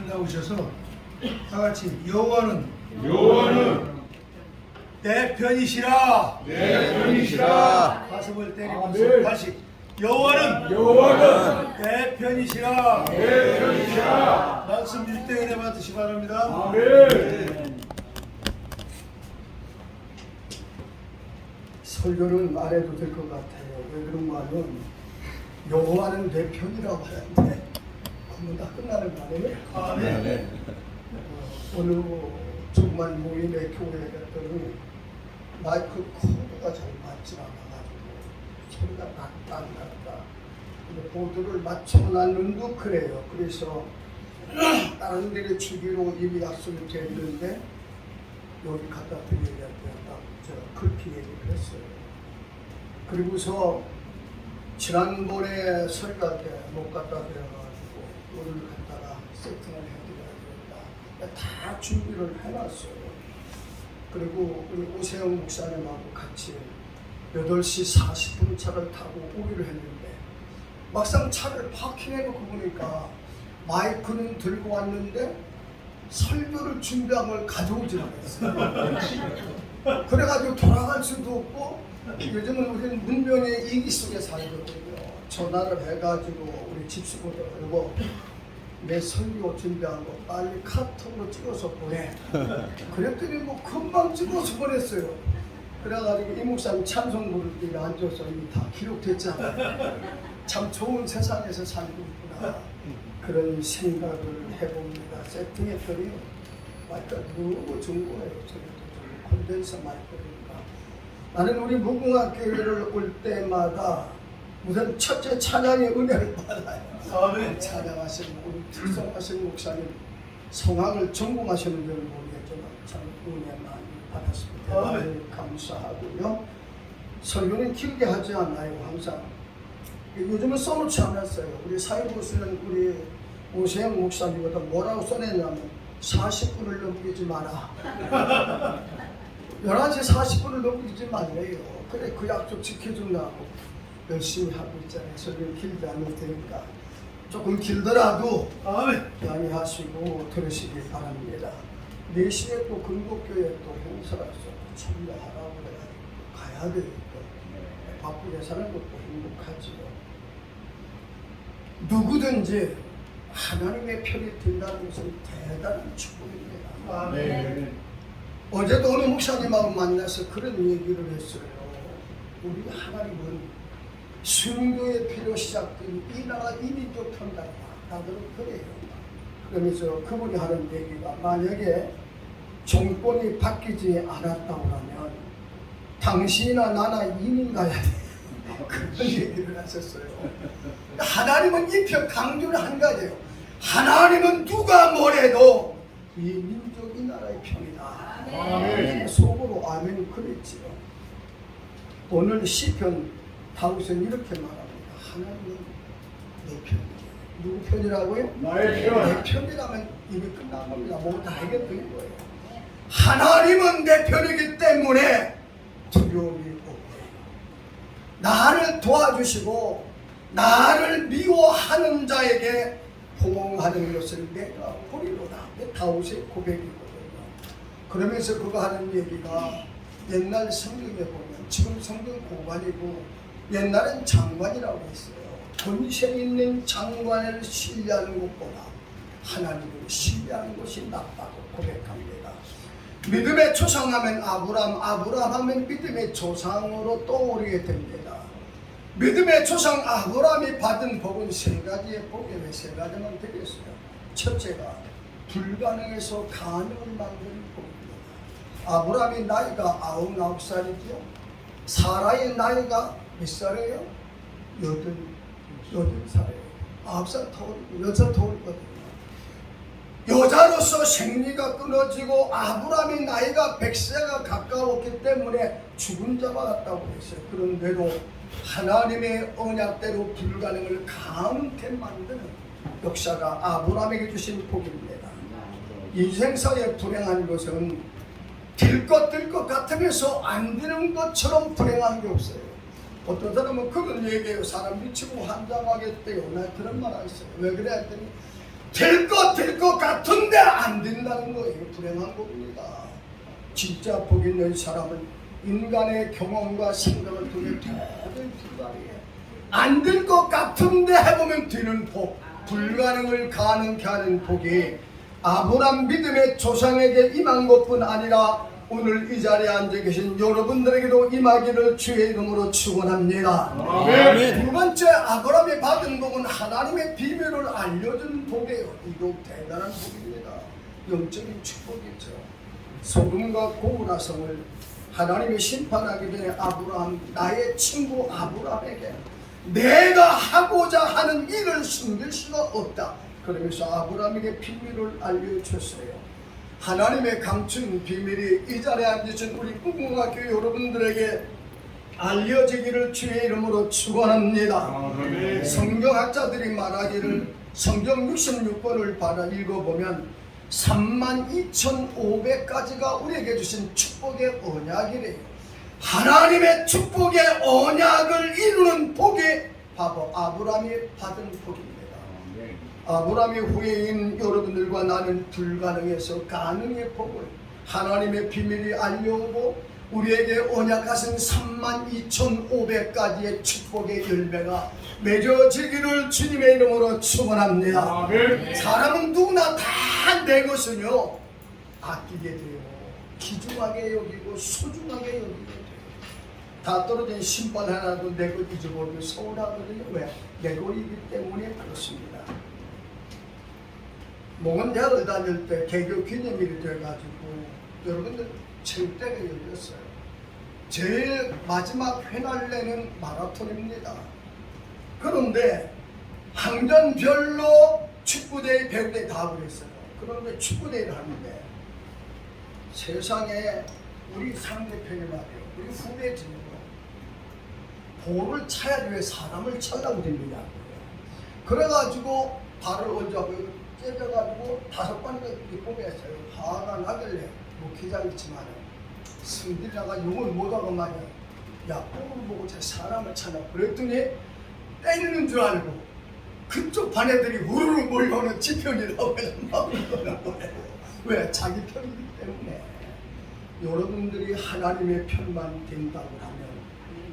아름다우셔서 다 같이 여호와는 내 편이시라. 가슴을 때리면서 다시 여호와는 내 편이시라. 말씀 1대1에 받으시 바랍니다. 아멘. 설교는 안 해도 될 것 같아요. 왜 그런가는 여호와는 내 편이라고 하는데 그러면 다 끝나는 거 아니에요? 아멘. 어느 정말 모임의 교회에 갔더니 마이크 코드가 잘 맞지 않아가지고 소리가 났다. 근데 보드를 맞춰놨는도 그래요. 그래서 다른 데를 주기로 이미 약속이 됐는데 여기 갖다 드려야 된다. 그렇게 얘기를 했어요. 그리고서 지난번에 설교할 때 못 갖다 드려가지고 오늘 갖다가 세팅을 해드려야 되겠다. 다 준비를 해놨어요. 그리고 우리 오세영 목사님하고 같이 8시 40분 차를 타고 오기로 했는데 막상 차를 파킹해놓고 보니까 마이크는 들고 왔는데 설교를 준비한 걸 가져오지 않았어요. 그래가지고 돌아갈 수도 없고 요즘은 우리는 문명의 이기 속에 살거든요. 전화를 해가지고 우리 집수부터 그리고 내 설교 준비한 거 빨리 카톡으로 찍어서 보내. 그랬더니 뭐 금방 찍어서 보냈어요. 그래가지고 이 목사님 찬송 부를 때 앉아서 이미 다 기록됐잖아요. 참 좋은 세상에서 살고 있구나. 그런 생각을 해봅니다. 세팅했더니 마이크가 너무 좋은 거예요. 콘덴서 마이크니까. 나는 우리 무궁화교회를 올 때마다 우선 첫째 찬양의 은혜를 받아요. 아멘. 찬양하시는 우리 특성하신 목사님 성악을 전공하시는 줄 모르겠지만 참 은혜 많이 받았습니다. 아멘. 감사하고요. 설교는 길게 하지 않아요. 항상 요즘은 써놓지 않았어요. 우리 사회부 쓰는 우리 오세영 목사님보다 뭐라고 써냈냐면 40분을 넘기지 마라. 11시 40분을 넘기지 말래요. 그래 그 약속 지켜준다고 열심히 하고 있잖아요. 설교 길지 않을 테니까 조금 길더라도 아멘. 양해하시고 들으시기 바랍니다. 4시에 또 근국교회 또 행사라서 참여하라고 해가지고 가야 되니까 바쁘게 사는 것도 행복하지요. 누구든지 하나님의 편이 된다는 것은 대단한 축복입니다. 아멘. 어제도 어느 목사님하고 만나서 그런 얘기를 했어요. 우리 하나님은 순교의 피로 시작된 이 나라 이민족 편단이다. 다들 그래요. 그러면서 그분이 하는 얘기가 만약에 정권이 바뀌지 않았다고 하면 당신이나 나나 이민 가야 돼. 그런 얘기를 하셨어요. 하나님은 이 편 강조를 한 가지예요. 하나님은 누가 뭐래도 이 민족이 나라의 편이다. 아멘. 속으로 아멘 그랬지요. 오늘 시편 다윗은 이렇게 말합니다. 하나님은 내 편이에요. 누구 편이라고요? 나의 편. 내 편이라면 이미 끝난 겁니다. 뭐 다 해결된 거예요. 하나님은 내 편이기 때문에 두려움이 없고 나를 도와주시고 나를 미워하는 자에게 호응하는 것을 내가 보리로다. 다윗의 고백이거든요. 그러면서 그거 하는 얘기가 옛날 성경에 보면 지금 성경 고관이고 옛날엔 장관이라고 했어요. 권세 있는 장관을 신뢰하는 것보다 하나님을 신뢰하는 것이 낫다고 고백합니다. 믿음의 조상하면 아브라함 하면 믿음의 조상으로 떠오르게 됩니다. 믿음의 조상 아브라함이 받은 복은 3가지의 복이면 3가지만 되겠어요. 첫째가 불가능해서 가능을 만드는 복입니다. 아브라함이 나이가 99살이죠. 사라의 나이가 몇 살이에요? 8살이에요. 9살 더 어리고 6살 더 어리거든요. 여자로서 생리가 끊어지고 아브라함의 나이가 100세가 가까웠기 때문에 죽은 자와 같다고 했어요. 그런데도 하나님의 언약대로 불가능을 가능케 만드는 역사가 아브라함에게 주신 복입니다. 인생사에 불행한 것은 될 것 같으면서 안 되는 것처럼 불행한 게 없어요. 어떤 사람은 그런 얘기해요. 사람 미치고 환장하겠대요. 나 그런 말 안 했어요. 왜 그래 했더니 될 것 불행한 겁니다. 진짜 복 있는 사람은 인간의 경험과 생각을 통해 도저히 불가능해. 안 될 것 같은데 해보면 되는 복, 불가능을 가능케 하는 복이 아브람 믿음의 조상에게 임한 것뿐 아니라 오늘 이 자리에 앉아 계신 여러분들에게도 임하기를 주의 이름으로 축원합니다. 아멘. 두 번째, 아브람이 받은 복은 하나님의 비밀을 알려준 복이에요. 이거 대단한 복입니다. 영적인 축복이죠. 소돔과 고모라 성을 하나님이 심판하기 전에 아브람, 나의 친구 아브람에게 내가 하고자 하는 일을 숨길 수가 없다. 그러면서 아브람에게 비밀을 알려줬어요. 하나님의 감춘 비밀이 이 자리에 앉으신 우리 무궁화교 여러분들에게 알려지기를 주의 이름으로 축원합니다. 성경학자들이 말하기를 성경 66권을 받아 읽어보면 32,500가지가 우리에게 주신 축복의 언약이래요. 하나님의 축복의 언약을 이루는 복이 바로 아브람이 받은 복입니다. 아브람의 후예인 여러분들과 나는 불가능해서 가능의 복을 하나님의 비밀이 알려오고 우리에게 언약하신 32,500가지의 축복의 열매가 맺어지기를 주님의 이름으로 축원합니다. 사람은 누구나 다 내 것은요 아끼게 돼요. 귀중하게 여기고 소중하게 여기게 돼요. 다 떨어진 신발 하나도 내 것 잊어버리고 서운하거든요. 왜? 내 것이기 때문에 그렇습니다. 몽원대학을 다닐 때 개교 기념일이 돼가지고 여러분들 체육대가 열렸어요. 제일 마지막 회날레는 마라톤입니다. 그런데 학년별로 축구대회, 배구대회 다 그랬어요. 그런데 축구대회를 하는데 세상에 우리 상대편이 말이에요. 우리 후배진으로 볼을 차야지 왜 사람을 차려고 됩니다. 그래가지고 발을 얹어가지고 째져가지고 5번인가 뽑았어요. 화가 나길래 뭐 기자였지만 승들이라가 욕을 못하고 말이야. 야, 볼을 보고 제 사람을 찾아. 그랬더니 때리는 줄 알고 그쪽 반 애들이 우르르 몰려오는 지편이라고 해서 막 그러는 거예요. 왜? 자기 편이기 때문에. 여러분들이 하나님의 편만 된다고 하면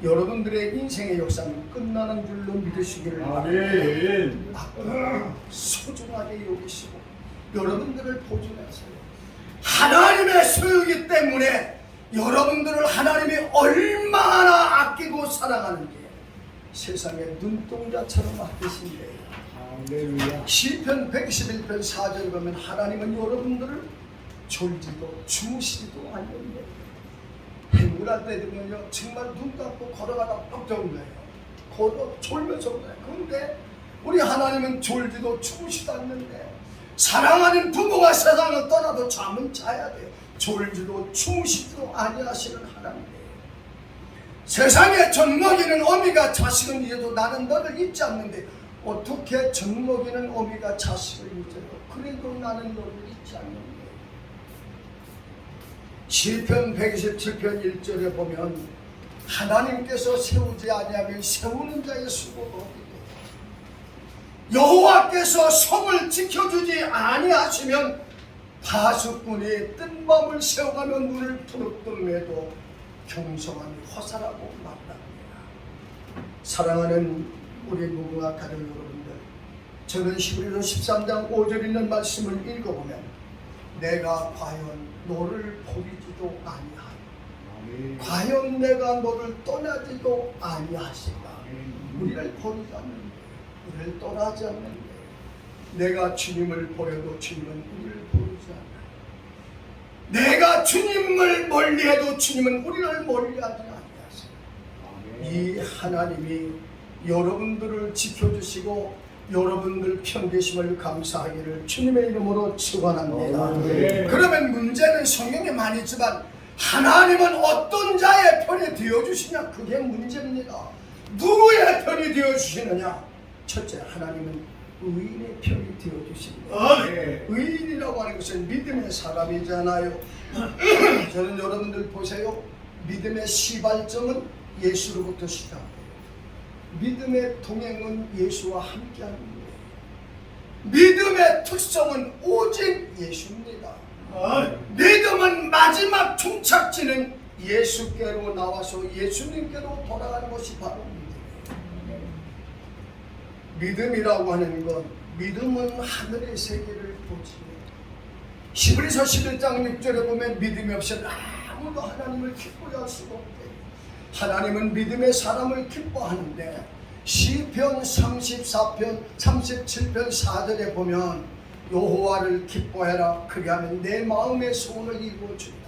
여러분들의 인생의 역사는 끝나는 줄로 믿으시기를 바랍니다. 소중하게 여기시고 여러분들을 보존하세요. 하나님의 소유이기 때문에 여러분들을 하나님이 얼마나 아끼고 사랑하는지 세상에 눈동자처럼 아끼신대요. 시편 121편 4절에 보면 하나님은 여러분들을 졸지도 주무시지도 않는데 행군할 때 되면요 정말 눈 감고 걸어가다 뻑적 울어요. 걸어 졸면서 울어요. 그런데 우리 하나님은 졸지도 주무시도 않는데 사랑하는 부모가 세상을 떠나도 잠은 자야 돼요. 졸지도 주무시지도 아니하시는 하나님이에요. 세상에 젖먹이는 어미가 자식을 잊어도 나는 너를 잊지 않는데 어떻게 젖먹이는 어미가 자식을 잊어요? 그래도 나는 너를 잊지 않는데. 시편 127편 1절에 보면 하나님께서 세우지 아니하면 세우는 자의 수고가 없고 여호와께서 성을 지켜주지 아니하시면 파수꾼이 뜬밤을 세워가며 눈을 부릅뜨매도 경성함이 허사라고 말합니다. 사랑하는 우리 무궁화 가족 여러분들, 저는 히브리서 13장 5절 있는 말씀을 읽어보면 내가 과연 너를 버리지도 아니하리 과연 내가 너를 떠나지도 아니하시다. 우리를 버리지 않는데 우리를 떠나지 않는데 내가 주님을 버려도 주님은 우리를 버리지 않아요. 내가 주님을 멀리해도 주님은 우리를 멀리하지 않으세요. 이 하나님이 여러분들을 지켜주시고 여러분들 편계심을 감사하기를 주님의 이름으로 축원합니다. 그러면 문제는 성경에 많이 있지만 하나님은 어떤 자의 편이 되어주시냐, 그게 문제입니다. 누구의 편이 되어주시느냐? 첫째, 하나님은 의인의 편이 되어주십니다. 의인이라고 하는 것은 믿음의 사람이잖아요. 저는 여러분들 보세요. 믿음의 시발점은 예수로부터 시작합니다. 믿음의 동행은 예수와 함께하는 거예요. 믿음의 특성은 오직 예수입니다. 종착지는 예수께로 나와서 예수님께로 돌아가는 것이 바로 믿음이에요. 믿음이라고 하는 건, 믿음은 하늘의 세계를 보지. 히브리서 11장 6절에 보면 믿음이 없이는 아무도 하나님을 기쁘게 할 수가 없대. 하나님은 믿음의 사람을 기뻐하는데 시편 34편 37편 4절에 보면 여호와를 기뻐해라 그리하면 내 마음의 소원을 이루어준다.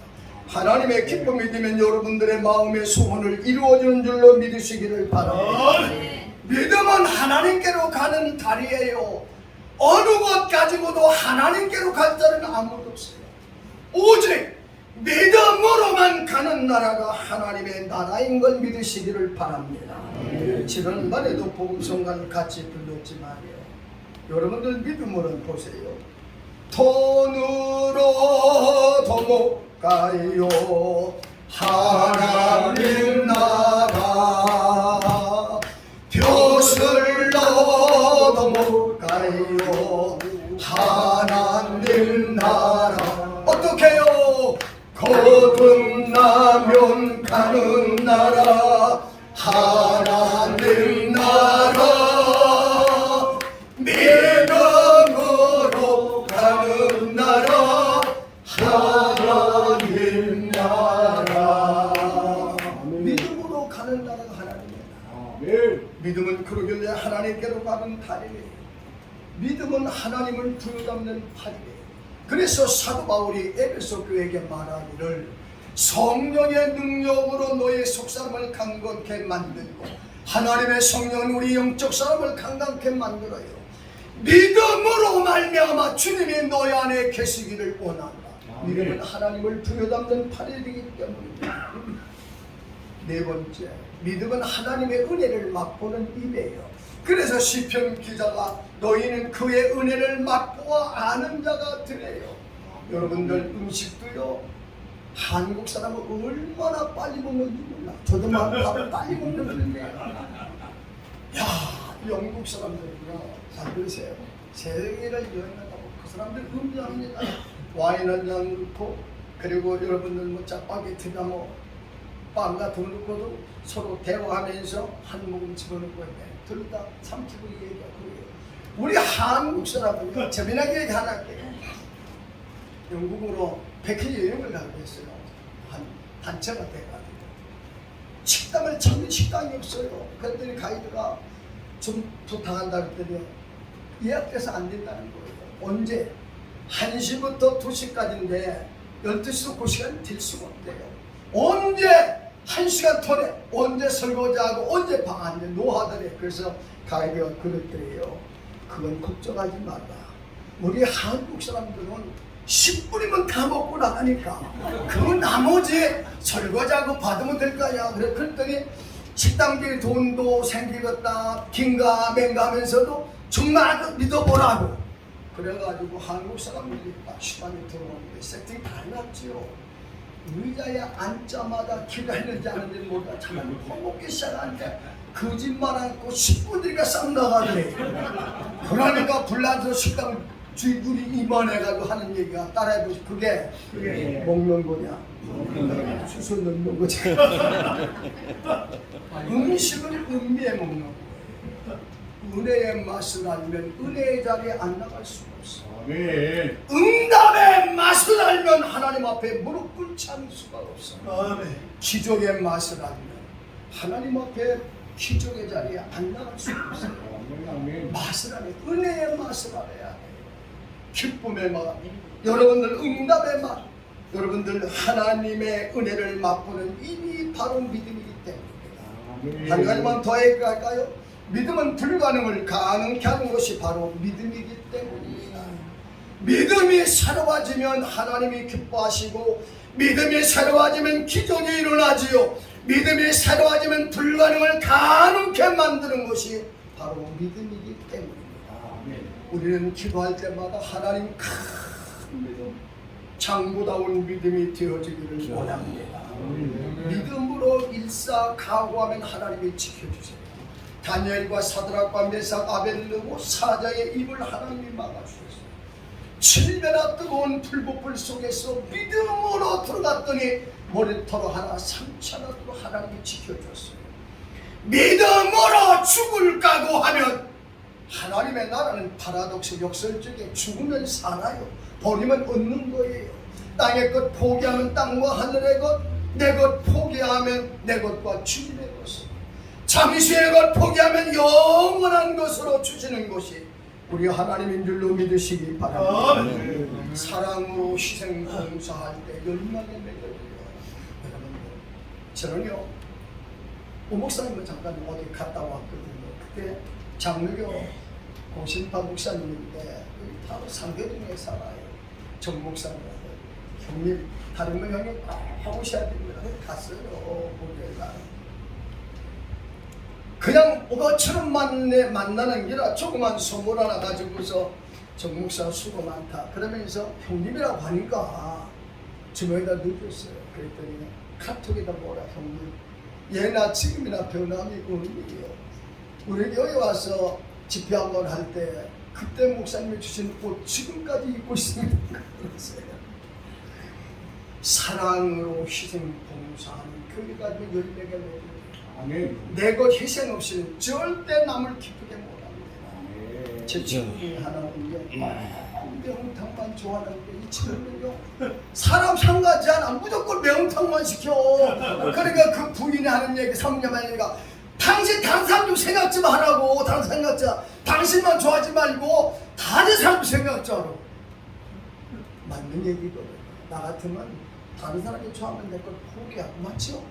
하나님의 기쁨이 되면 여러분들의 마음의 소원을 이루어주는 줄로 믿으시기를 바랍니다. 믿음은 하나님께로 가는 다리예요. 어느 것 가지고도 하나님께로 갈 자는 아무도 없어요. 오직 믿음으로만 가는 나라가 하나님의 나라인 걸 믿으시기를 바랍니다. 지난번에도 복음성가를 같이 불렀지만요, 여러분들 믿음으로 보세요. 돈으로 더 못 가요 하나님 나라, 벼슬로 못 가요 하나님 나라. 어떻게요? 거듭나면 가는 나라 하나님 나라, 믿음으로 가는 나라 하나님 나라. 믿음으로 가는 나라가 하나님의 나라. 믿음은 그러길래 하나님께로 가는 다리예요. 믿음은 하나님을 부여잡는 팔이에요. 그래서 사도 바울이 에베소 교회에게 말하기를 성령의 능력으로 너의 속사람을 강건케 만들고, 하나님의 성령은 우리 영적 사람을 강건케 만들어요. 믿음으로 말미암아 주님이 너희 안에 계시기를 원한다. 믿음은 하나님을 부여잡는 팔이기 때문입니다. 네 번째, 믿음은 하나님의 은혜를 맛보는 입이에요. 그래서 시편 기자가 너희는 그의 은혜를 맛보아 아는 자가 되래요. 여러분들 음식도요, 한국 사람은 얼마나 빨리 먹는지 몰라. 저도 막 밥을 빨리 먹는 편이에요. 야, 영국 사람들은요, 잘 들으세요. 세계를 여행하다고 그 사람들 음미합니다. 와인 한 잔 넣고, 그리고 여러분들 뭐 짜파게티나 뭐 빵 같은 거 넣고도 서로 대화하면서 한 모금 집어넣고 있네. 둘 다 삼키고 얘기하고 그래요. 우리 한국 사람은 재미나게 얘기 하나 할게요. 영국으로 패키지 여행을 가고 했어요. 한 단체가 돼가지고 식당을 찾는 식당이 없어요. 그랬더니 가이드가 좀 부탁한다 그랬더니 예약돼서 안 된다는 거예요. 언제? 1시부터 2시까지인데 12시도 그 시간 될 수가 없대요. 언제 1시간 턴에 언제 설거지하고 언제 방 앉아 노하더래. 그래서 가이드가 그랬더래요. 그건 걱정하지 마라. 우리 한국 사람들은 10분이면 다 먹고 나가니까 그 나머지 설거지하고 받으면 될 거야. 그랬더니 식당비 돈도 생기겠다 긴가맹가 하면서도 정말 믿어보라고. 그래가지고 한국 사람들이 시간에 들어오는데 세팅 다 해놨지요. 의자에 앉자마자 기도했는지 안 했는지 몰라. 정말 먹기 시작하는데 거짓말 않고 10분 뒤가 싹 나가더래. 그러니까 불나서 식당 주인분이 입원해가지고 하는 얘기가 따라해보시. 그게 먹는 거냐? 수술 넣는 거지. 음식을 음미해 먹는 거예요. 은혜의 맛을 알면 은혜의 자리에 안 나갈 수가 없어. 응답의 맛을 알면 하나님 앞에 무릎 꿇지 않을 수가 없어. 기적의 맛을 알면 하나님 앞에 기적의 자리에 안 나갈 수가 없어요. 맛을 알아야 돼. 은혜의 맛을 알아야 돼. 기쁨의 맛, 여러분들 응답의 맛, 여러분들 하나님의 은혜를 맛보는 입이 바로 믿음이기 때문입니다. 한 가지만 더 얘기할까요? 믿음은 불가능을 가능케 하는 것이 바로 믿음이기 때문입니다. 믿음이 새로워지면 하나님이 기뻐하시고, 믿음이 새로워지면 기적이 일어나지요. 믿음이 새로워지면 불가능을 가능케 만드는 것이 바로 믿음이기 때문입니다. 우리는 기도할 때마다 하나님 큰 믿음, 장구다운 믿음이 되어지기를 원합니다. 믿음으로 일사각오하면 하나님이 지켜주세요. 다니엘과 사드락과 메삭 아벨르고 사자의 입을 하나님이 막아주셨어요. 7배나 뜨거운 불보풀 속에서 믿음으로 들어갔더니 머리털 하나 상처라도 하나님이 지켜줬어요. 믿음으로 죽을 각오하면 하나님의 나라는 파라독스 역설적에 죽으면 살아요. 버리면 얻는 거예요. 땅의 것 포기하면 땅과 하늘의 것, 내 것 포기하면 내 것과 주님의 것을, 잠시의 것 포기하면 영원한 것으로 주시는 것이 우리 하나님인 줄로 믿으시기 바랍니다. 사랑으로 희생 봉사할 때 열망에 매겨져요. 여러분들, 저는요 오 목사님은 잠깐 어디 갔다 왔거든요. 그때 장로교 고신파 목사님인데 바로 상계동에 살아요. 정 목사님한테 형님 다른 분 형님 오셔야 됩니다. 갔어요. 목요일날 그냥 오바처럼 만나는 게라 조그만 선물 하나 가지고서 정 목사 수고 많다 그러면서 형님이라고 하니까 주머니에다 넣어줬어요. 그랬더니 카톡에다 뭐라 형님 예나 지금이나 변함이 없는데요. 우리 여기 와서 집회 한번 할 때 그때 목사님이 주신 옷 지금까지 입고 있습니다. 그랬어요. 사랑으로 희생 봉사하는 교회가 열매가 맺어요. 내 것 희생 없이는 절대 남을 기쁘게 못합니다. 제 친구 하나 있는데 매운탕만 좋아하는데 이 친구는요 사람 상가지 않아 무조건 매운탕만 시켜. 그러니까 그 부인이 하는 얘기 성녀만 얘기가 당신 다른 사람 좀 생각 좀 하라고. 다른 생각 좀 당신만 좋아하지 말고 다른 사람 생각 좀 하라고. 맞는 얘기거든. 나 같으면 다른 사람이 좋아하면 내 걸 포기하고 맞죠?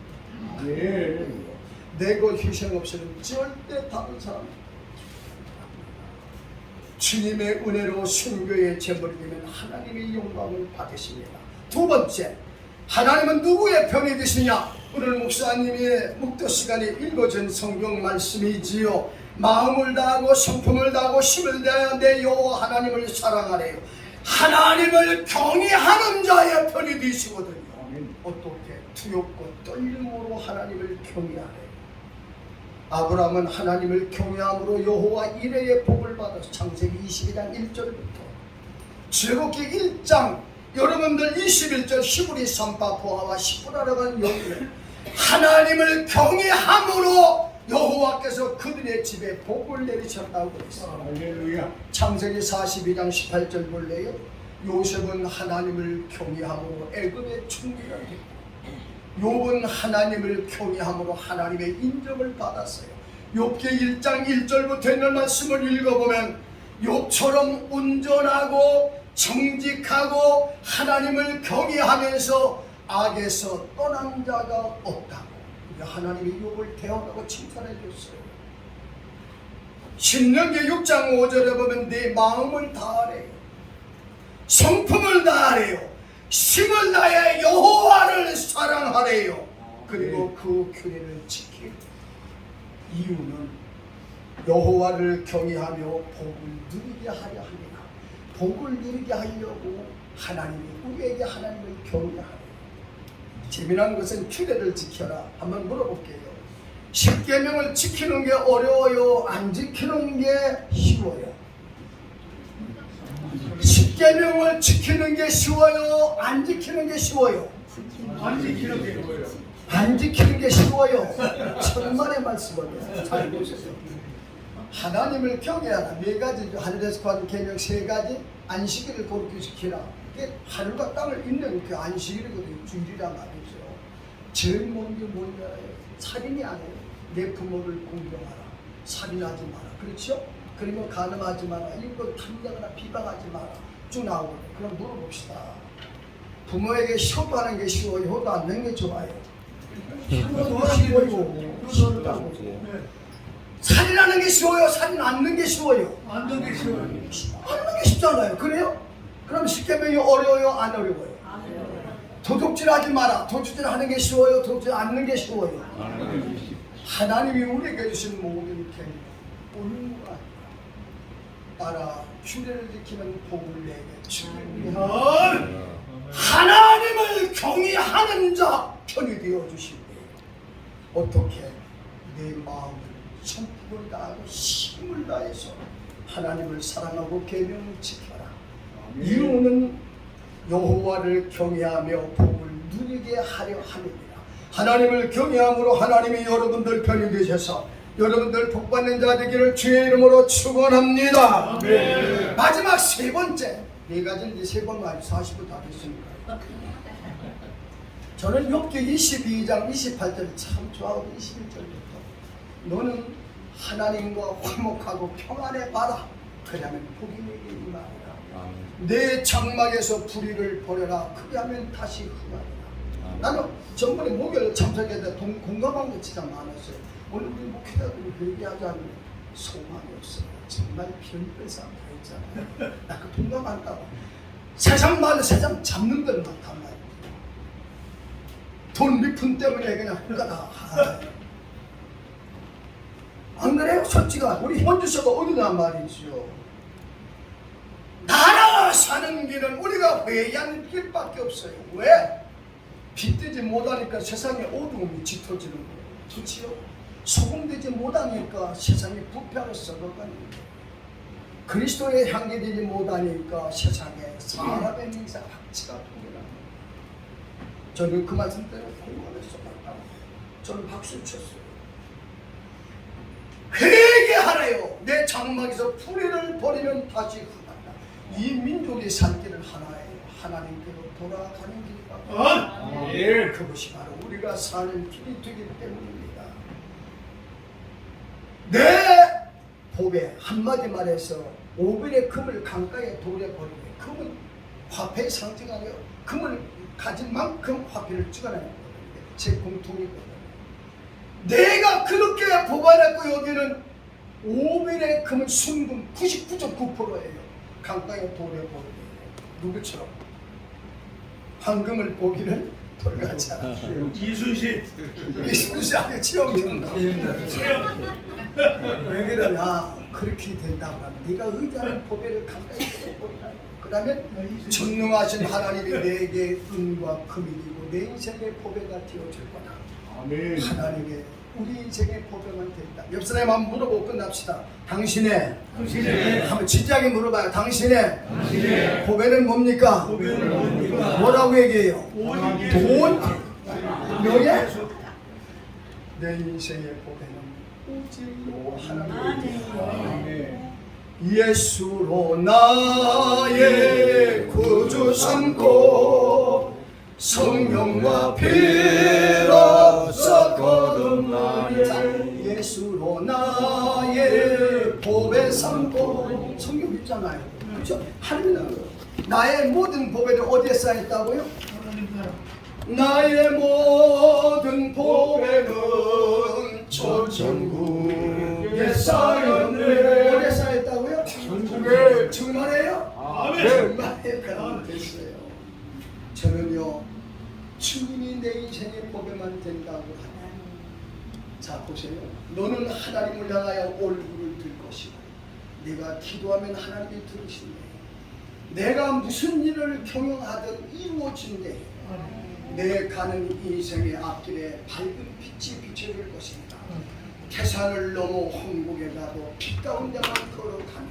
내 것 희생 없이는 절대 다른 사람 주님의 은혜로 순교의 제물이 되면 하나님의 영광을 받으십니다. 두 번째, 하나님은 누구의 편이 되시냐? 오늘 목사님의 묵도 시간에 읽어준 성경 말씀이지요. 마음을 다하고 성품을 다하고 힘을 다하여 내 여호와 하나님을 사랑하래요. 하나님을 경외하는 자의 편이 되시거든요. 어떻게? 두렵고 떨림으로 하나님을 경외하래요. 아브라함은 하나님을 경외함으로 여호와 이레의 복을 받아서 창세기 22장 1절부터 출애굽기 1장 여러분들 21절 히브리 선파 보아와 시브라라는 여인을 하나님을 경외함으로 여호와께서 그들의 집에 복을 내리셨다고 했어요. 창세기 42장 18절 볼래요? 요셉은 하나님을 경외함으로 애굽의 총리가 됐고 욥은 하나님을 경외함으로 하나님의 인정을 받았어요. 욥기 1장 1절부터 있는 말씀을 읽어보면 욥처럼 온전하고 정직하고 하나님을 경외하면서 악에서 떠난 자가 없다고 하나님이 욥을 대언하고 칭찬해 줬어요. 신명기 6장 5절에 보면 내 마음을 다하래요. 성품을 다하래요. 힘을 다해 여호와를 사랑하래요. 그리고 그 규례를 지킬 이유는 여호와를 경외하며 복을 누리게 하려 합니다. 복을 누리게 하려고 하나님이 우리에게 하나님을 경외하래요. 재미난 것은 규례를 지켜라. 한번 물어볼게요. 10계명을 지키는 게 어려워요? 안 지키는 게 쉬워요? 10계명을 지키는 게 쉬워요? 안 지키는 게 쉬워요? 안 지키는 게 뭐예요? 안 지키는 게 쉬워요. 천만의 말씀을 잘 보세요. 하나님을 경외하라. 네 가지죠. 하늘에서 구한 계명 세 가지. 안식일을 거룩히 지키라. 이게 하늘과 땅을 잇는 그 안식일이거든요. 주일이란 말이죠. 제일 먼저 뭐냐요? 살인이 아니에요. 내 부모를 공경하라. 살인하지 마라. 그렇죠? 그리고 간음하지 마라. 이거 탐내거나 비방하지 마라. 쭉 나오거든요. 그럼 물어봅시다. 부모에게 효도하는 게 쉬워요? 효도 안 하는 게 좋아요? 효도하는 게 쉬워요. 살인하는 게 쉬워요? 살인 않는 게 쉬워요? 않는 게 쉬워요. 않는 게 쉽잖아요. 그래요? 그럼 10계명이 어려워요? 안 어려워요? 도둑질하지 마라. 도둑질 하는 게 쉬워요? 도둑질 않는 게 쉬워요? 하나님이 우리에게 주신 모든 계명 옳은 거 아니야. 따라 규례를 지키는 복을 내게 주님 하나님을 경외하는 자 편이 되어 주시되 어떻게 내 마음을 성품을 다하고 힘을 다해서 하나님을 사랑하고 계명을 지켜라. 이유는 여호와를 경외하며 복을 누리게 하려 함입니다. 하나님을 경외함으로 하나님이 여러분들 편이 되셔서 여러분들 복받는 자 되기를 주의 이름으로 축원합니다. 마지막 세 번째, 네 가지는 이제 세 번 말이 40분 다 됐습니다. 저는 욥기 22장 28절 참 좋아하고 21절부터 너는 하나님과 화목하고 평안에 봐라. 그러면 복이 내게 임하리라. 내 장막에서 불의를 버려라. 그리하면 다시 흥하리라. 나는 전번에 목요일 참석했는데 공감한 게 진짜 많았어요. 오늘 우리 목회자들이 회개하자는 소망이 없어요. 정말 별별사 다 했잖아요. 나 그 동감한다고. 세상 말로 세상 잡는 걸 많단 말이에요. 돈 밑푼 때문에 그냥 흑가다. 안 그래요? 솔직히 우리 현주서가 어디나 말이죠. 나라 사는 길은 우리가 회개하는 길밖에 없어요. 왜? 빛되지 못하니까 세상에 어두움이 짙어지는 거예요. 그렇지요? 소금되지 못하니까 세상이 부패하고 썩어가는 거예요. 그리스도의 향기 되지 못하니까 세상에 사람의 맹사 악취가 통일하는 거예요. 저는 그 말씀대로 공감해서 봤다고 저는 박수 쳤어요. 회개하라요. 내 장막에서 불의를 버리면 다시 흥한다. 이 민족의 살 길은 하나예요. 하나님께로 돌아가는 길이다. 그것이 바로 우리가 사는 길이 되기 때문입니다. 내 법에 한마디 말해서 5빌의 금을 강가에 돌에 버리게. 금은 화폐의 상징하며 금을 가진 만큼 화폐를 찍어내는 거예요. 제 공통이거든요. 내가 그렇게 보관했고 여기는 5빌의 금은 순금 99.9%예요. 강가에 돌에 버리게. 누구처럼? 황금을 보기를 돌같이 하라. 이순신 아니 지영이다. 왜 그러냐? 그렇게 된다고 하면 네가 의지하는 보배를 강가에 버리라. 그러면 전능하신 하나님이 내게 은과 금이 되고 내 인생의 보배가 되어줄 거다. 아멘. 하나님의 우리 인생의 보배만 된다. 옆 사람에 한번 물어보고 끝납시다. 당신의 한번 진지하게 물어봐요. 당신의 보배는 뭡니까? 뭐라고 얘기해요? 돈? 명예? 내 인생의 보배는 오직로 하나님입니다. 예수로 나의 구주 삼고 성령과 피로써 거듭나리. 예수로 나의 보배 삼고 성경 있잖아요. 그렇죠? 하나님 나의 모든 보배를 어디에 쌓였다고요? 나의 모든 보배는 천국에 쌓였네. 어디에 쌓였다고요? 천국에. 정말이에요? 정말이에요. 그러면 됐어요. 저는요 주님이 내 인생의 보배만 된다고 하면 자 보세요. 너는 하나님을 향하여 얼굴을 들 것이고 내가 기도하면 하나님이 들으신대. 내가 무슨 일을 경영하든 이루어진대. 내 가는 인생의 앞길에 밝은 빛이 비춰질 것입니다. 태산을 넘어 황국에 가도 빛 가운데만 걸어가면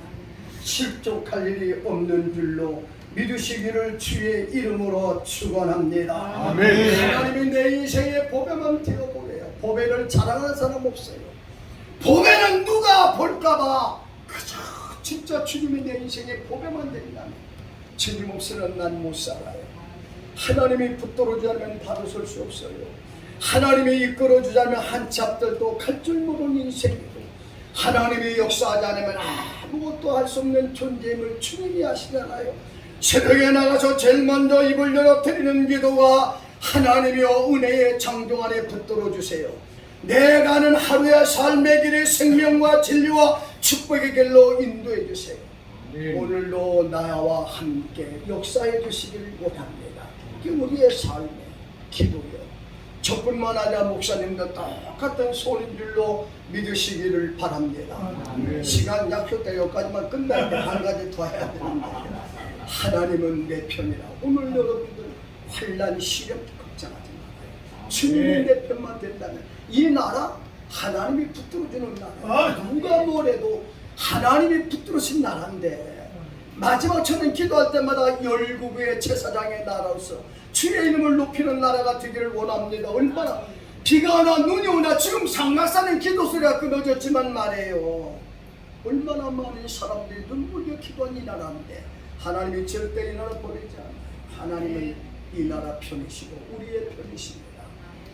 실족할 일이 없는 줄로 믿으시기를 주의 이름으로 축원합니다. 아멘. 하나님이 내 인생의 보배만 되어보래요. 보배를 자랑하는 사람 없어요. 보배는 누가 볼까봐 그저 진짜 주님이 내 인생의 보배만 된다면 주님 없이는 난 못 살아요. 하나님이 붙들어주지 않으면 바로 설 수 없어요. 하나님이 이끌어주지 않으면 한치 앞들도 갈 줄 모르는 인생이고 하나님이 역사하지 않으면 아무것도 할 수 없는 존재임을 주님이 아시잖아요. 새벽에 나가서 제일 먼저 입을 열어 드리는 기도가 하나님이여 은혜의 창조 안에 붙들어 주세요. 내가 하는 하루의 삶의 길이 생명과 진리와 축복의 길로 인도해 주세요. 오늘도 나와 함께 역사해 주시기를 원합니다. 이게 우리의 삶의 기도예요. 저뿐만 아니라 목사님도 똑같은 소리인 줄로 믿으시기를 바랍니다. 시간 약속된 여기까지만 끝날 때 한 가지 더 해야 되는데 하나님은 내 편이라. 오늘 여러분들 환난 시련 걱정하지 말아요. 주님이 내 편만 된다면 이 나라 하나님이 붙들어주는 나라. 누가 뭐래도 하나님이 붙들어진 나라인데 마지막 저는 기도할 때마다 열국의 제사장의 나라로서 주의 이름을 높이는 나라가 되기를 원합니다. 얼마나 비가 오나 눈이 오나 지금 상막산은 기도 소리가 끊어졌지만 말이에요. 얼마나 많은 사람들이 눈물겨 기도한 이 나라인데 하나님이 절대 이 나라 버리지 않아요. 하나님은 이 나라 편이시고 우리의 편이십니다.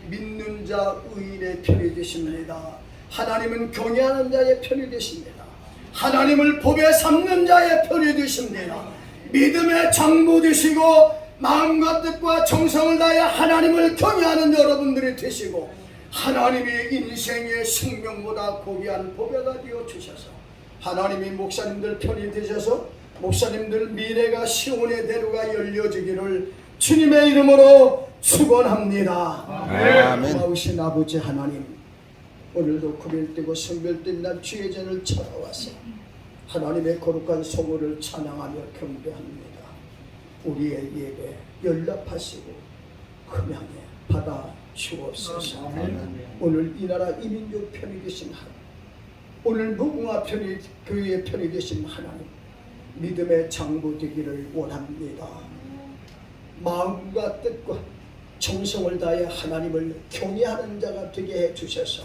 믿는 자 의인의 편이 되십니다. 하나님은 경외하는 자의 편이 되십니다. 하나님을 법에 삼는 자의 편이 되십니다. 믿음의 장부 되시고 마음과 뜻과 정성을 다해 하나님을 경외하는 여러분들이 되시고 하나님이 인생의 생명보다 고귀한 보배가 되어 주셔서 하나님이 목사님들 편이 되셔서 목사님들 미래가 시온의 대로가 열려지기를 주님의 이름으로 축원합니다. 아멘. 고마우신 아버지 하나님, 오늘도 9일 뛰고 성별 뛴 날 주의 전을 찾아와서 하나님의 거룩한 성호를 찬양하며 경배합니다. 우리의 예배 연락하시고 흠양에 받아 주옵소서. 오늘 이 나라 이민족 편이 되신 하나님, 오늘 무궁화 편이 교회의 편이 되신 하나님, 믿음의 장부 되기를 원합니다. 마음과 뜻과 정성을 다해 하나님을 경외하는 자가 되게 해주셔서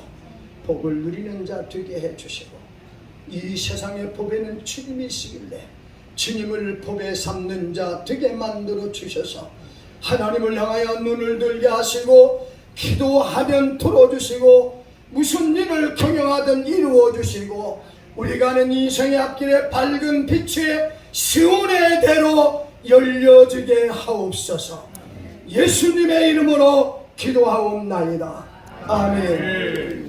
복을 누리는 자 되게 해주시고 이 세상의 법에는 주님이시길래 주님을 법에 삼는 자 되게 만들어 주셔서 하나님을 향하여 눈을 들게 하시고 기도하면 들어주시고 무슨 일을 경영하든 이루어 주시고 우리가 하는 인생의 앞길에 밝은 빛이 시온의 대로 열려지게 하옵소서. 예수님의 이름으로 기도하옵나이다. 아멘.